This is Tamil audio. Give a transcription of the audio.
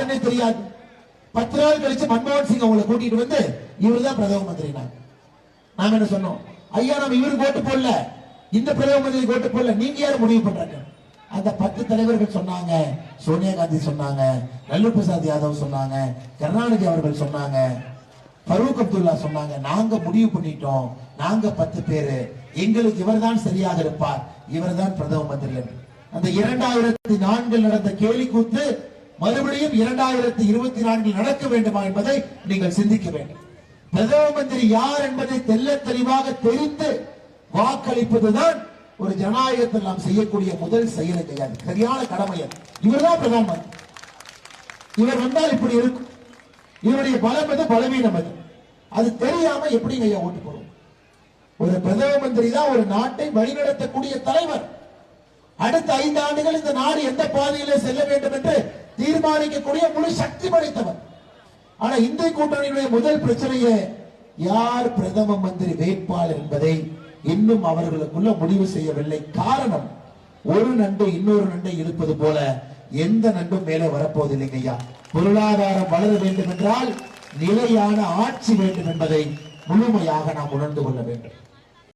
யாருன்னே தெரியாது. 10 நாள் கழிச்சு மன்மோகன் சிங் அவங்களை கூட்டிட்டு வந்து இவர் தான் பிரதம மந்திரி. நாம என்ன சொன்னோம்? ஐயா நம்ம இவருக்கு ஓட்டு போடல, இந்த பிரதம மந்திரி ஓட்டு போடல, நீங்க யாரும் முடிவு பண்றாங்க? அந்த 10 தலைவர்கள் சொன்னாங்க, சோனியா காந்தி சொன்னாங்க, லல்லு பிரசாத் யாதவ் சொன்னாங்க, கருணாநிதி அவர்கள் சொன்னாங்க, ஃபரூக் அப்துல்லா சொன்னாங்க, நாங்க முடிவு பண்ணிட்டோம், நாங்க 10 பேரு, எங்களுக்கு இவர்தான் சரியாக இருப்பார், இவர்தான் பிரதம மந்திரி. அந்த 2004 நடந்த கேலி கூத்து மறுபடியும் 2024 நடக்க வேண்டுமா என்பதை நீங்கள் சிந்திக்க வேண்டும். பிரதம மந்திரி யார் என்பதை தெல்ல தெளிவாக தெரிந்து வாக்களிப்பதுதான் ஒரு ஜனநாயகத்தில் நாம் செய்யக்கூடிய முதல் செயல். சரியான கடமை. இவர்தான் பிரதம மந்திரி. இவர் வந்தால் இப்படி இருக்கும். இவருடைய பலம் எது, பலவீனம் எது, அது தெரியாம எப்படிங்க ஐயா ஓட்டு போடுவோம்? ஒரு பிரதம மந்திரி தான் ஒரு நாட்டை வழிநடத்தக்கூடிய தலைவர். அடுத்த 5 ஆண்டுகள் இந்த நாடு எந்த பாதையிலே செல்ல வேண்டும் என்று தீர்மானிக்கக்கூடிய முழு சக்தி படைத்தவர். ஆனா இந்திய கூட்டணியுடைய முதல் பிரச்சனையே யார் பிரதம மந்திரி வேட்பாளர் என்பதை இன்னும் அவர்களுக்குள்ள முடிவு செய்யவில்லை. காரணம், ஒரு நண்டு இன்னொரு நண்டை இழுப்பது போல எந்த நண்டும் மேலே வரப்போவதில்லைங்க ஐயா. பொருளாதாரம் வளர வேண்டும் என்றால் நிலையான ஆட்சி வேண்டும் என்பதை முழுமையாக நாம் உணர்ந்து கொள்ள வேண்டும்.